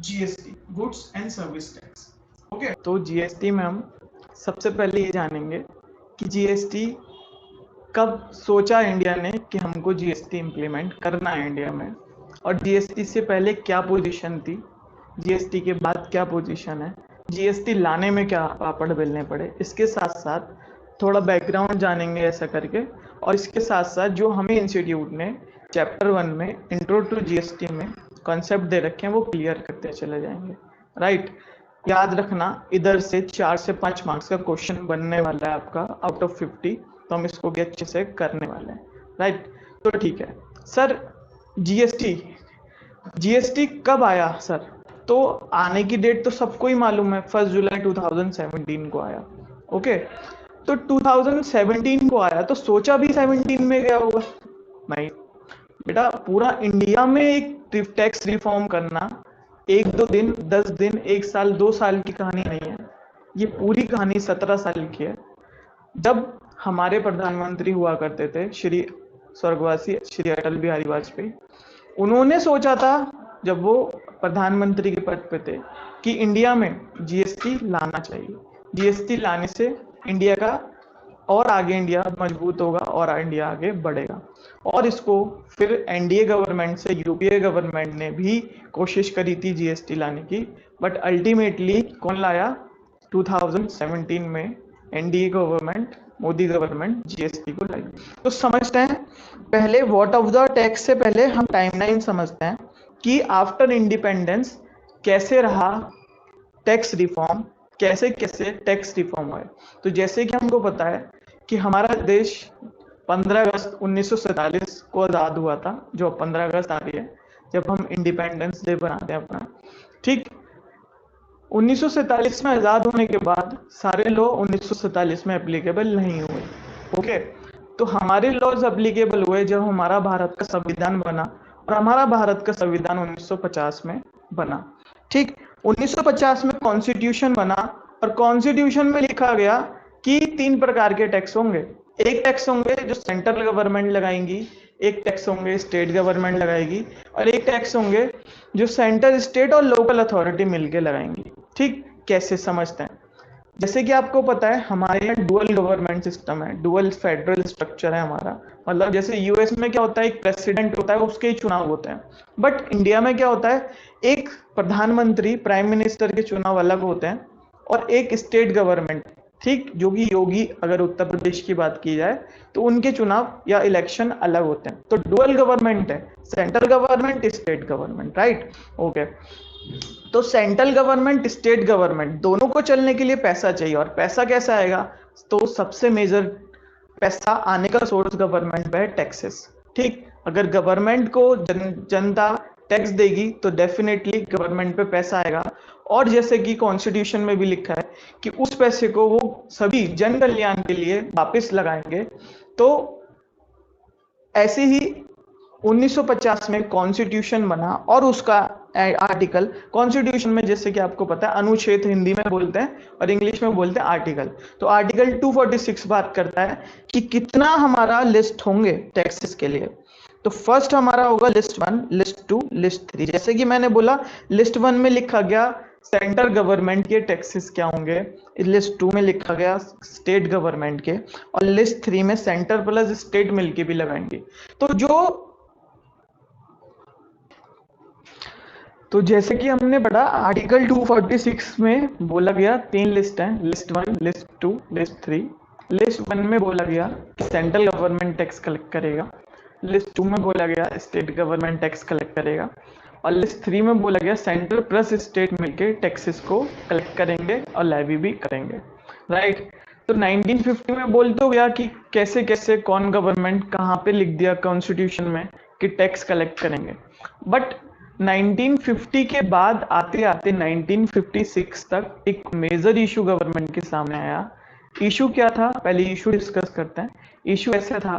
GST, goods and service tax. Okay, तो GST में हम सबसे पहले ये जानेंगे कि जीएसटी कब सोचा इंडिया ने कि हमको जीएसटी इम्प्लीमेंट करना है इंडिया में, और जीएसटी से पहले क्या पोजीशन थी, जीएसटी के बाद क्या पोजीशन है, जीएसटी लाने में क्या पापड़ बेलने पड़े। इसके साथ साथ थोड़ा बैकग्राउंड जानेंगे ऐसा करके, और इसके साथ साथ जो हमें इंस्टीट्यूट ने चैप्टर 1 में इंट्रो टू जीएसटी में कॉन्सेप्ट दे रखे हैं वो क्लियर करते चले जाएंगे। राइट, याद रखना इधर से 4 से 5 मार्क्स का क्वेश्चन बनने वाला है आपका आउट ऑफ 50, तो हम इसको भी अच्छे से करने वाले हैं। राइट, तो ठीक है सर, जीएसटी जीएसटी कब आया सर? तो आने की डेट तो सबको ही मालूम है, 1 जुलाई 2017 को आया। ओके, तो 2017 को आया तो सोचा भी 17 में गया होगा? नहीं बेटा, पूरा इंडिया में एक टैक्स रिफॉर्म करना 1-2 दिन, 10 दिन, 1 साल, 2 साल की कहानी नहीं है। ये पूरी कहानी 17 साल की है। जब हमारे प्रधानमंत्री हुआ करते थे श्री स्वर्गवासी श्री अटल बिहारी वाजपेयी, उन्होंने सोचा था जब वो प्रधानमंत्री के पद पे थे कि इंडिया में जीएसटी लाना चाहिए। जीएसटी लाने से इंडिया का और आगे इंडिया मजबूत होगा और इंडिया आगे बढ़ेगा। और इसको फिर एनडीए गवर्नमेंट से यूपीए गवर्नमेंट ने भी कोशिश करी थी जीएसटी लाने की, बट अल्टीमेटली कौन लाया? 2017 में NDA government, Modi government GST को लाई। तो समझते हैं पहले व्हाट ऑफ द टैक्स से पहले हम टाइमलाइन समझते हैं कि आफ्टर इंडिपेंडेंस कैसे रहा टैक्स रिफॉर्म, कैसे कैसे टैक्स रिफॉर्म हुए। तो जैसे कि हमको पता है कि हमारा देश 15 अगस्त 1947 को आज़ाद हुआ था, जो 15 अगस्त आ रही है जब हम इंडिपेंडेंस डे बनाते हैं अपना। ठीक, 1947 में आज़ाद होने के बाद सारे लॉ 1947 में एप्लीकेबल नहीं हुए। ओके, तो हमारे लॉज एप्लीकेबल हुए जब हमारा भारत का संविधान बना, और हमारा भारत का संविधान 1950 में बना। ठीक, 1950 में कॉन्स्टिट्यूशन बना, और कॉन्स्टिट्यूशन में लिखा गया कि 3 प्रकार के टैक्स होंगे। एक टैक्स होंगे जो सेंट्रल गवर्नमेंट लगाएंगी, एक टैक्स होंगे स्टेट गवर्नमेंट लगाएगी, और एक टैक्स होंगे जो सेंटर, स्टेट और लोकल अथॉरिटी मिलके लगाएंगी। ठीक, कैसे समझते हैं? जैसे कि आपको पता है हमारे यहाँ डुअल गवर्नमेंट सिस्टम है, डुअल फेडरल स्ट्रक्चर है हमारा। मतलब जैसे यूएस में क्या होता है, एक प्रेसिडेंट होता है, उसके ही चुनाव होते हैं। बट इंडिया में क्या होता है, एक प्रधानमंत्री, प्राइम मिनिस्टर के चुनाव अलग होते हैं, और एक स्टेट गवर्नमेंट, ठीक, जो कि योगी, अगर उत्तर प्रदेश की बात की जाए तो उनके चुनाव या इलेक्शन अलग होते हैं। तो डुअल गवर्नमेंट है, central government, state government. Right, okay. तो सेंट्रल गवर्नमेंट, स्टेट गवर्नमेंट दोनों को चलने के लिए पैसा चाहिए, और पैसा कैसा आएगा? तो सबसे मेजर पैसा आने का सोर्स गवर्नमेंट पे है टैक्सेस। ठीक, अगर गवर्नमेंट को जनता टैक्स देगी तो डेफिनेटली गवर्नमेंट पे पैसा आएगा। और जैसे कि कॉन्स्टिट्यूशन में भी लिखा है कि उस पैसे को वो सभी जन कल्याण के लिए वापस लगाएंगे। तो ऐसे ही 1950 में कॉन्स्टिट्यूशन बना, और उसका आर्टिकल, कॉन्स्टिट्यूशन में जैसे कि आपको पता है अनुच्छेद हिंदी में बोलते हैं और इंग्लिश में बोलते हैं आर्टिकल। तो आर्टिकल 246 बात करता है कि कितना हमारा लिस्ट होंगे टैक्सेस के लिए। तो फर्स्ट हमारा होगा लिस्ट 1, लिस्ट 2, लिस्ट 3। जैसे कि मैंने बोला लिस्ट 1 में लिखा गया सेंट्रल गवर्नमेंट के टैक्सेस क्या होंगे, लिस्ट 2 में लिखा गया स्टेट गवर्नमेंट के, और लिस्ट 3 में सेंटर प्लस स्टेट मिलके भी लगाएंगे। तो जैसे कि हमने पढ़ा आर्टिकल 246 में बोला गया 3 लिस्ट हैं, लिस्ट 1, लिस्ट 2, लिस्ट 3। लिस्ट 1 में बोला गया कि सेंट्रल गवर्नमेंट टैक्स कलेक्ट करेगा, लिस्ट 2 में बोला गया स्टेट गवर्नमेंट टैक्स कलेक्ट करेगा, और लिस्ट 3 में बोला गया सेंट्रल प्लस स्टेट मिलके टैक्सेस को कलेक्ट करेंगे और लेवी भी करेंगे। राइट, तो 1950 में बोल तो गया कि कैसे कैसे कौन गवर्नमेंट कहाँ पे लिख दिया कॉन्स्टिट्यूशन में कि टैक्स कलेक्ट करेंगे। बट 1950 के बाद आते आते 1956 तक एक मेजर इशू गवर्नमेंट के सामने आया। इशू क्या था, पहले इशू डिस्कस करते हैं। इशू ऐसा था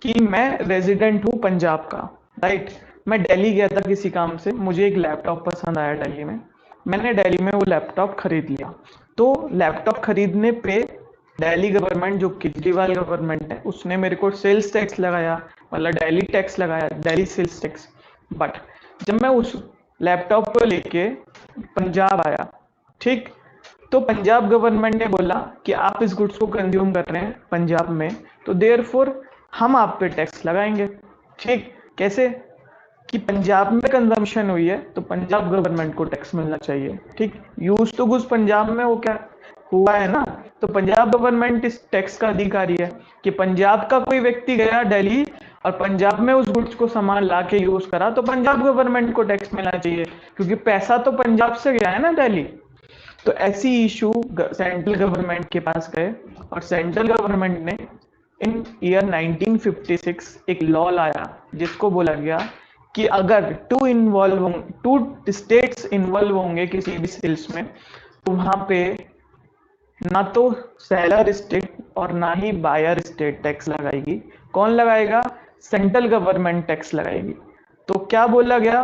कि मैं रेजिडेंट हूँ पंजाब का। राइट, मैं दिल्ली गया था किसी काम से, मुझे एक लैपटॉप पसंद आया दिल्ली में, मैंने दिल्ली में वो लैपटॉप खरीद लिया। तो लैपटॉप खरीदने पे दिल्ली गवर्नमेंट, जो केजरीवाल गवर्नमेंट है, उसने मेरे को सेल्स टैक्स लगाया, मतलब दिल्ली टैक्स लगाया, दिल्ली सेल्स टैक्स। बट जब मैं उस लैपटॉप को लेके पंजाब आया, ठीक। तो पंजाब गवर्नमेंट ने बोला कि आप इस गुड्स को कंज्यूम कर रहे हैं पंजाब में, तो देयरफॉर हम आप पे टैक्स लगाएंगे, ठीक। कैसे कि पंजाब में कंजम्पशन हुई है तो पंजाब गवर्नमेंट को टैक्स मिलना चाहिए, ठीक। यूज तो गुड्स पंजाब में वो क्या हुआ है ना, तो पंजाब गवर्नमेंट इस टैक्स का अधिकारी है कि पंजाब का कोई व्यक्ति गया दिल्ली और पंजाब में उस गुड्स को सामान ला के यूज करा तो पंजाब गवर्नमेंट को टैक्स मिलना चाहिए, क्योंकि पैसा तो पंजाब से गया है ना दिल्ली। तो ऐसी इशू सेंट्रल गवर्नमेंट के पास गए और सेंट्रल गवर्नमेंट ने इन ईयर 1956 एक लॉ लाया जिसको बोला गया कि अगर टू स्टेट्स इन्वॉल्व होंगे किसी भी सेल्स में, तो वहां पे ना तो सेलर स्टेट और ना ही बायर स्टेट टैक्स लगाएगी। कौन लगाएगा? सेंट्रल गवर्नमेंट टैक्स लगाएगी। तो क्या बोला गया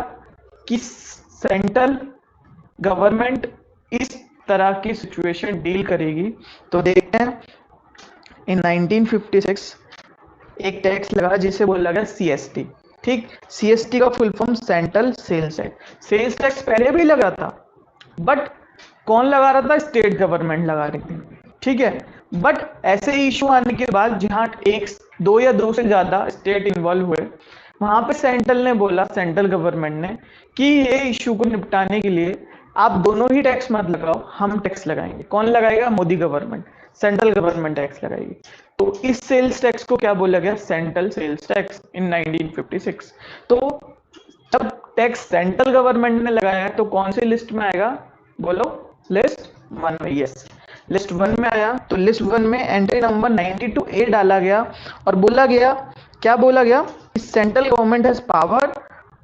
कि सेंट्रल गवर्नमेंट इस तरह की सिचुएशन डील करेगी। तो देखते हैं इन 1956 एक टैक्स लगा जिसे बोला गया CST, ठीक। CST का full form central sales tax. Sales tax पहले भी लगा था, बट कौन लगा रहा था? स्टेट गवर्नमेंट लगा रही थी, ठीक है। बट ऐसे इशू आने के बाद जहां दो या दो से ज्यादा स्टेट इन्वॉल्व हुए, वहां पे सेंट्रल ने बोला, सेंट्रल गवर्नमेंट ने, कि ये इशू को निपटाने के लिए आप दोनों ही टैक्स मत लगाओ, हम टैक्स लगाएंगे। कौन लगाएगा? Modi government, central government tax लगाएगी। तो इस सेल्स टैक्स को क्या बोला गया? Central sales tax in 1956। तो जब टैक्स सेंट्रल गवर्नमेंट ने लगाया है तो कौन सी लिस्ट में आएगा? बोलो। लिस्ट 1 में। यस, लिस्ट 1 में आया। तो लिस्ट 1 में एंट्री नंबर 92A डाला गया और बोला गया, क्या बोला गया? Central government has power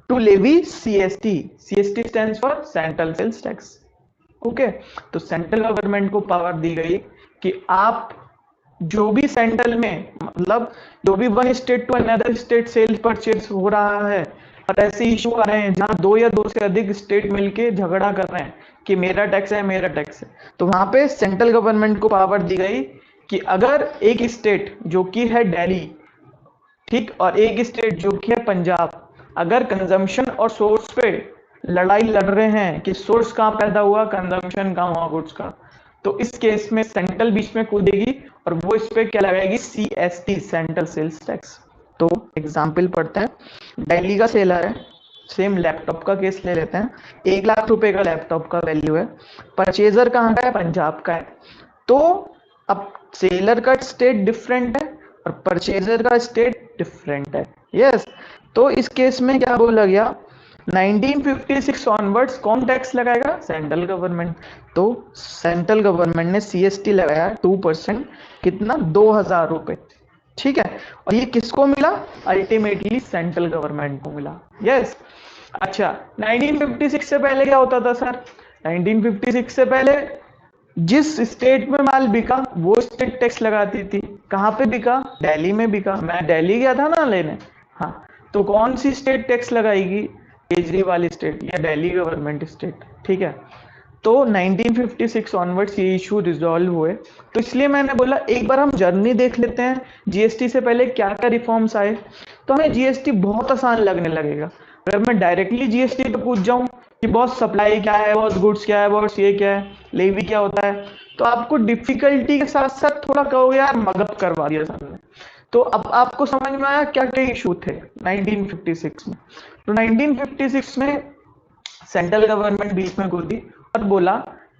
to levy CST। CST stands for central sales tax. Okay, तो सेंट्रल गवर्नमेंट को पावर दी गई कि आप जो भी सेंट्रल में, मतलब जो भी one state to another state sale purchase हो रहा है और ऐसे इशू आ रहे हैं जहां दो या दो से अधिक स्टेट मिलके झगड़ा कर रहे हैं कि मेरा टैक्स है, मेरा टैक्स है, तो वहां पे सेंट्रल गवर्नमेंट को पावर दी गई कि अगर एक स्टेट जो कि है दिल्ली, ठीक, और एक स्टेट जो कि है पंजाब, अगर कंजम्पशन और सोर्स पे लड़ाई लड़ रहे हैं कि सोर्स कहाँ पैदा हुआ, कंजम्पशन कहाँ हुआ गुड्स का, तो इस केस में सेंट्रल बीच में कूदेगी और वो इस पे क्या लगाएगी? CST, central sales tax. तो एग्जाम्पल पढ़ते हैं। दिल्ली का सेलर है, सेम लैपटॉप का केस ले लेते हैं, 1 लाख रुपए का लैपटॉप का वैल्यू है, परचेजर कहाँ का है? पंजाब का है। तो अब सेलर का स्टेट डिफरेंट है और परचेजर का स्टेट डिफरेंट है। यस, तो इस केस में क्या बोला गया? 1956 ऑनवर्ड्स कौन टैक्स लगाएगा? Central government. तो सेंट्रल गवर्नमेंट ने CST लगाया 2%, कितना? 2000 रुपए, ठीक है। और ये किसको मिला? अल्टीमेटली सेंट्रल गवर्नमेंट को मिला। यस, अच्छा, 1956 से पहले क्या होता था सर? 1956 से पहले जिस स्टेट में माल बिका वो स्टेट टैक्स लगाती थी। कहाँ पे बिका? दिल्ली में बिका। मैं दिल्ली गया था ना लेने, हाँ, तो कौन सी स्टेट टैक्स लगाएगी? केजरीवाल स्टेट या दिल्ली गवर्नमेंट स्टेट, ठीक है। तो 1956 ऑनवर्ड्स ये इशू रिजॉल्व हुए। तो इसलिए मैंने बोला एक बार हम जर्नी देख लेते हैं GST से पहले क्या क्या रिफॉर्म्स आए, तो हमें GST बहुत आसान लगने लगेगा। अगर मैं डायरेक्टली GST पे पूछ जाऊं कि बॉस सप्लाई क्या है, बॉस गुड्स क्या है, बॉस ये क्या है, लेवी क्या होता है, तो आपको डिफिकल्टी के साथ साथ थोड़ा कहोगे यार मगध करवा दिया सर ने। तो अब आपको समझ में आया क्या क्या इशू थे 1956 में। तो 1956 में सेंट्रल गवर्नमेंट बीच में कूदी और बोला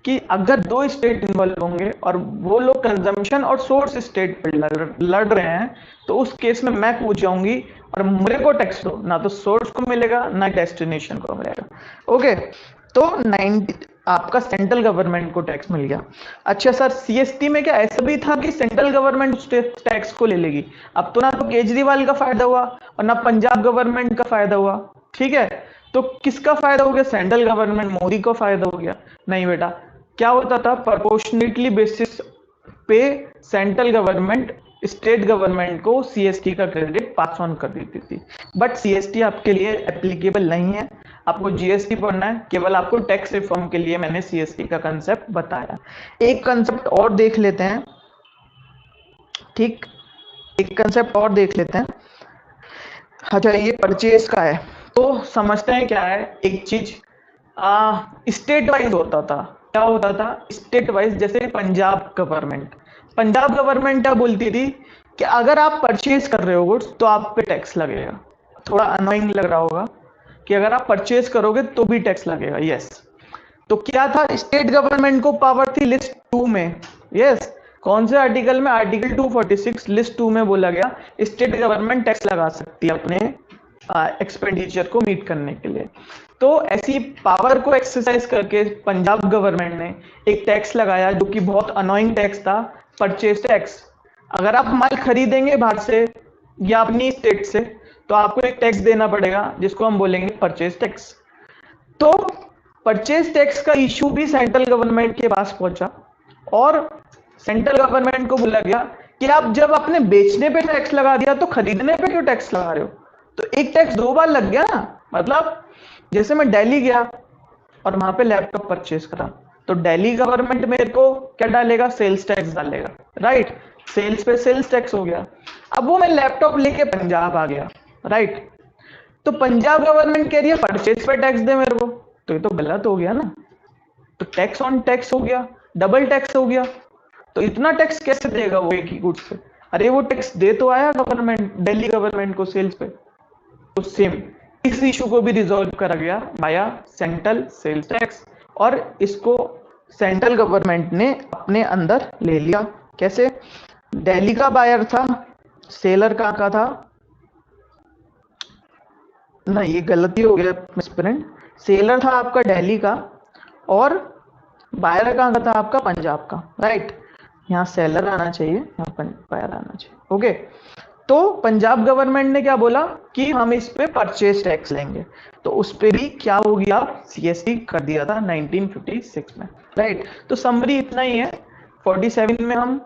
कि अगर दो स्टेट इन्वॉल्व होंगे और वो लोग कंजम्पशन और सोर्स स्टेट पर लड़ रहे हैं, तो उस केस में मैं पूछ जाऊंगी और मेरे को टैक्स दो, ना तो सोर्स को मिलेगा ना डेस्टिनेशन को मिलेगा। ओके, तो 90 आपका सेंट्रल गवर्नमेंट को टैक्स मिल गया। अच्छा सर, CST में क्या ऐसा भी था कि सेंट्रल गवर्नमेंट टैक्स को ले लेगी? अब तो ना तो केजरीवाल का फायदा हुआ और ना पंजाब गवर्नमेंट का फायदा हुआ, ठीक है। तो किसका फायदा हो गया? सेंट्रल गवर्नमेंट, मोदी को फायदा हो गया? नहीं बेटा, क्या होता था? प्रोपोर्शनेटली बेसिस पे सेंट्रल गवर्नमेंट स्टेट गवर्नमेंट को CST का क्रेडिट पास ऑन कर देती थी। बट CST आपके लिए एप्लीकेबल नहीं है, आपको GST पढ़ना है। केवल आपको टैक्स रिफॉर्म के लिए मैंने CST का कंसेप्ट बताया। एक कंसेप्ट और देख लेते हैं, ठीक, एक कंसेप्ट और देख लेते हैं। अच्छा, ये परचेज का है, तो समझते हैं क्या है। एक चीज स्टेट वाइज होता था। क्या होता था? State wise. जैसे पंजाब गवर्नमेंट क्या बोलती थी कि अगर आप परचेज कर रहे हो गुड्स तो आप पे टैक्स लगेगा। थोड़ा अनोइंग लग रहा होगा कि अगर आप परचेज करोगे तो भी टैक्स लगेगा। यस। तो क्या था? स्टेट गवर्नमेंट को पावर थी लिस्ट 2 में। यस। कौन से आर्टिकल में? आर्टिकल 246 लिस्ट 2 में बोला गया स्टेट गवर्नमेंट टैक्स लगा सकती है अपने एक्सपेंडिचर को मीट करने के लिए। तो ऐसी पावर को एक्सरसाइज करके पंजाब गवर्नमेंट ने एक टैक्स लगाया जो कि बहुत अनोइंग टैक्स था, परचेज टैक्स। अगर आप माल खरीदेंगे बाहर से या अपनी स्टेट से तो आपको एक टैक्स देना पड़ेगा जिसको हम बोलेंगे परचेज टैक्स। तो परचेज टैक्स का इशू भी सेंट्रल गवर्नमेंट के पास पहुंचा और सेंट्रल गवर्नमेंट को बोला गया कि आप जब आपने बेचने पे टैक्स लगा दिया तो खरीदने पे क्यों टैक्स लगा रहे हो? तो एक टैक्स 2 बार लग गया ना। मतलब जैसे मैं दिल्ली गया और वहां पे लैपटॉप परचेज करा तो दिल्ली गवर्नमेंट मेरे को क्या डालेगा? सेल्स टैक्स डालेगा, राइट। सेल्स पे सेल्स टैक्स हो गया। अब वो मैं लैपटॉप लेके पंजाब आ गया, राइट। तो पंजाब गवर्नमेंट कह रही है परचेज पे टैक्स दे मेरे को, तो ये तो गलत हो गया ना। तो टैक्स ऑन टैक्स हो गया, डबल टैक्स हो गया। तो इतना टैक्स कैसे देगा वो एक ही गुड्स पे? अरे वो टैक्स दे तो आया गवर्नमेंट, दिल्ली गवर्नमेंट को सेल्स पे। तो सेम इस इशू को भी रिजॉल्व करा गया बाया सेंट्रल सेल्स टैक्स और इसको सेंट्रल गवर्नमेंट ने अपने अंदर ले लिया। कैसे? दिल्ली का बायर था, सेलर कहाँ का था? ना, ये गलती हो गया मिसप्रिंट। सेलर था आपका दिल्ली का और बायर कहाँ का था? आपका पंजाब का, राइट। यहाँ सेलर आना चाहिए, यहाँ बायर आना चाहिए। ओके। तो पंजाब गवर्नमेंट ने क्या बोला कि हम इस पे परचेज टैक्स लेंगे, तो उस पे भी क्या हो गया? सीएसटी कर दिया था 1956 में, राइट। तो समरी इतना ही है। 47 में हम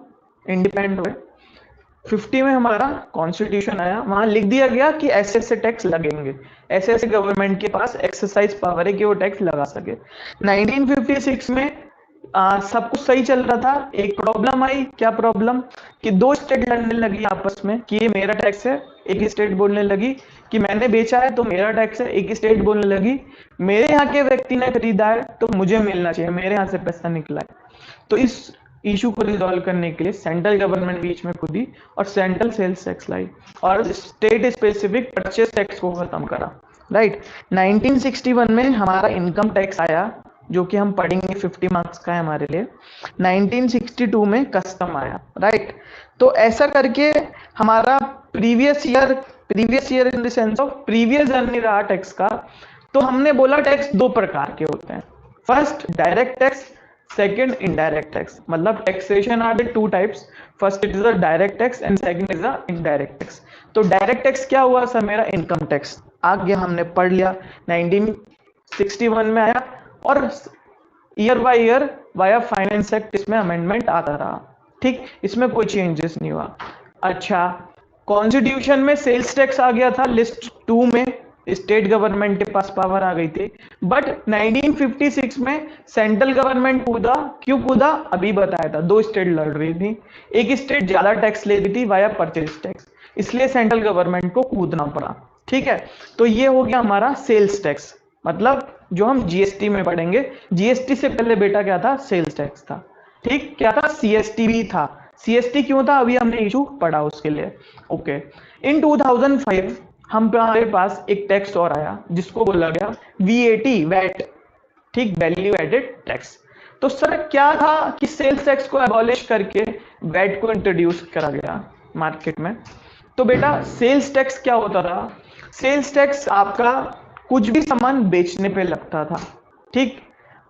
इंडिपेंडेंट हुए, 50 में हमारा कॉन्स्टिट्यूशन आया, वहां लिख दिया गया कि ऐसे ऐसे टैक्स लगेंगे, ऐसे ऐसे गवर्नमेंट के पास एक्सरसाइज पावर है कि वो टैक्स लगा सके। 1956 में सब कुछ सही चल रहा था। एक प्रॉब्लम आई। क्या प्रॉब्लम? कि 2 स्टेट लड़ने लगी आपस में कि ये मेरा टैक्स है। एक स्टेट बोलने लगी कि मैंने बेचा है तो मेरा टैक्स है। एक स्टेट बोलने लगी मेरे यहाँ के व्यक्ति ने खरीदा है तो मुझे मिलना चाहिए, मेरे यहाँ से पैसा निकला है। तो इस इशू को रिजॉल्व करने के लिए सेंट्रल गवर्नमेंट बीच में कूदी और सेंट्रल सेल्स टैक्स लाई और स्टेट स्पेसिफिक परचेस टैक्स को खत्म करा, राइट। 1961 में हमारा इनकम टैक्स आया जो कि हम पढ़ेंगे, 50 मार्क्स का है हमारे लिए। 1962 में कस्टम आया, राइट। तो ऐसा करके हमारा previous year in the sense of previous journey रहा टैक्स का। तो हमने बोला टैक्स 2 प्रकार के होते हैं। First direct tax, second indirect tax. मतलब taxation are the 2 types, first it is a direct tax and second is a indirect tax. तो डायरेक्ट टैक्स क्या हुआ सर? मेरा इनकम टैक्स आ गया, हमने पढ़ लिया, 1961 में आया और year by year via finance act इसमें अमेंडमेंट आता रहा, ठीक। इसमें कोई चेंजेस नहीं हुआ। अच्छा, कॉन्स्टिट्यूशन में सेल्स टैक्स आ गया था लिस्ट 2 में, स्टेट गवर्नमेंट के पास पावर आ गई थी। बट 1956 में सेंट्रल गवर्नमेंट कूदा। क्यों कूदा? अभी बताया था, 2 स्टेट लड़ रही थी, एक स्टेट ज्यादा टैक्स ले रही थी वाया परचेज टैक्स, इसलिए सेंट्रल गवर्नमेंट को कूदना पड़ा, ठीक है। तो ये हो गया हमारा सेल्स टैक्स, मतलब जो हम जीएसटी में पढ़ेंगे। जीएसटी से पहले बेटा क्या था? सेल्स टैक्स था, ठीक। क्या था? सीएसटी भी था। सीएसटी क्यों था? अभी हमने इशू पढ़ा उसके लिए। ओके। इन 2005 हमारे पास एक टैक्स और आया जिसको बोला गया वीएटी, वैट, ठीक, वैल्यू एडेड टैक्स। तो सर क्या था कि सेल्स टैक्स को एबॉलिश करके वैट को इंट्रोड्यूस करा गया मार्केट में। तो बेटा सेल्स टैक्स क्या होता था? सेल्स टैक्स आपका कुछ भी सामान बेचने पे लगता था, ठीक।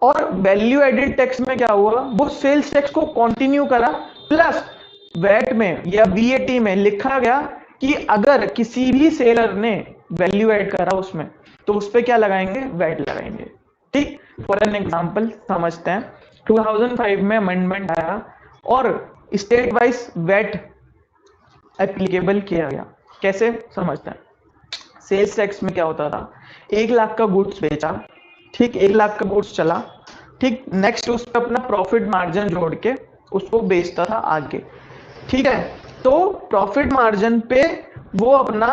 और वैल्यू एडेड टैक्स में क्या हुआ? वो सेल्स टैक्स को कंटिन्यू करा, प्लस वैट में या वीएटी में लिखा गया कि अगर किसी भी सेलर ने वैल्यू ऐड करा उसमें तो उस पर क्या लगाएंगे? वैट लगाएंगे, ठीक। फॉर एन एग्जांपल समझते हैं, 2005 में अमेंडमेंट आया और स्टेट वाइज वैट एप्लीकेबल किया गया। कैसे समझते हैं? सेल्स टैक्स में क्या होता था? 1 लाख का गुड्स बेचा, ठीक, 1 लाख का गुड्स चला, ठीक। नेक्स्ट उस पर अपना प्रॉफिट मार्जिन जोड़ के उसको बेचता था आगे, ठीक है। तो प्रॉफिट मार्जिन पे वो अपना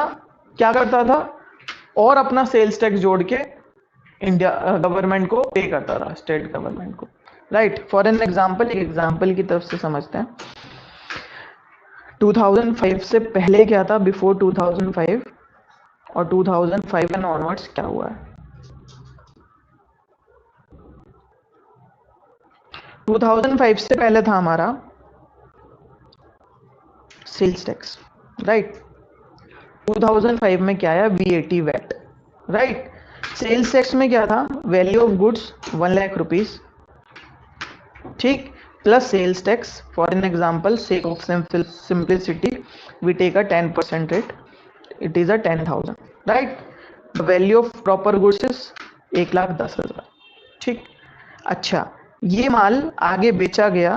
क्या करता था? और अपना सेल्स टैक्स जोड़ के इंडिया गवर्नमेंट को पे करता था, स्टेट गवर्नमेंट को, राइट। फॉर एन एग्जांपल, एक एग्जांपल की तरफ से समझते हैं। 2005 से पहले क्या था, बिफोर 2005, और 2005 एंड ऑनवर्ड्स क्या हुआ है। 2005 से पहले था हमारा सेल्स टैक्स, राइट। 2005 में क्या आया, VAT, VAT, right. Sales tax में क्या था, value of goods 1 lakh rupees, ठीक, plus sales tax. For an example, sake of simplicity, we take a 10% rate, it is a 10,000, right. The value of proper goods is 1,10,000, ठीक। अच्छा, ये माल आगे बेचा गया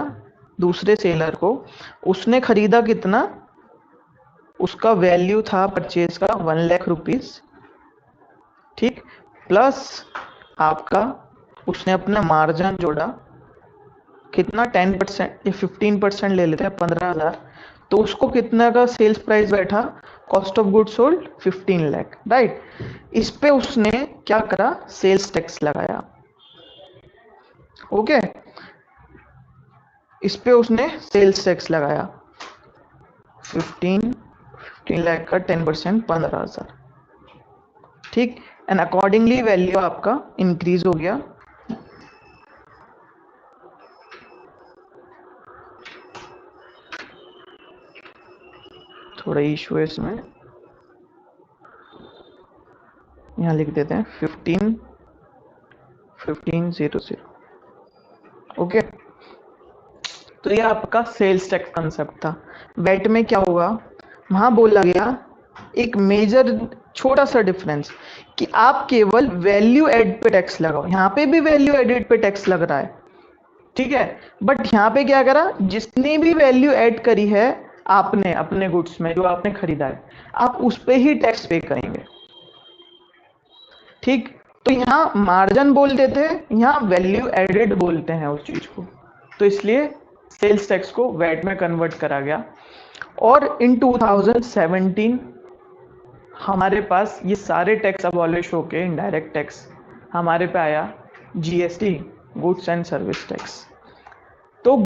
दूसरे सेलर को, उसने खरीदा कितना, उसका वैल्यू था परचेज का 1 लाख रुपीज, ठीक, प्लस आपका उसने अपना मार्जिन जोड़ा कितना, 10% या 15% ले लेते हैं, 15,000, तो उसको कितना का सेल्स प्राइस बैठा, cost of goods sold 15 lakh, right. इस पे उसने क्या करा, सेल्स टैक्स लगाया, ओके। इस पे उसने सेल्स टैक्स लगाया 15 लाख का 10%, 15,000, ठीक। एंड अकॉर्डिंगली वैल्यू आपका इंक्रीज हो गया, थोड़ा इशू है इसमें, यहाँ लिख देते हैं 15,000, ओके। तो ये आपका सेल्स टैक्स कंसेप्ट था। वैट में क्या हुआ, वहां बोला गया एक मेजर छोटा सा डिफरेंस कि आप केवल वैल्यू एड पे टैक्स लगाओ, यहाँ पे भी वैल्यू एडेड पे टैक्स लग रहा है, ठीक है, बट यहाँ पे क्या करा, जितनी भी वैल्यू ऐड करी है आपने अपने गुड्स में, जो आपने खरीदा है, आप उस पे ही टैक्स पे करेंगे, ठीक। तो यहाँ मार्जिन बोलते थे, यहाँ वैल्यू एडेड बोलते हैं उस चीज को, तो इसलिए सेल्स टैक्स को वैट में कन्वर्ट करा गया। और इन 2017 हमारे पास ये सारे टैक्स अबॉलिश होके इनडायरेक्ट टैक्स हमारे पे आया, GST, goods and service tax.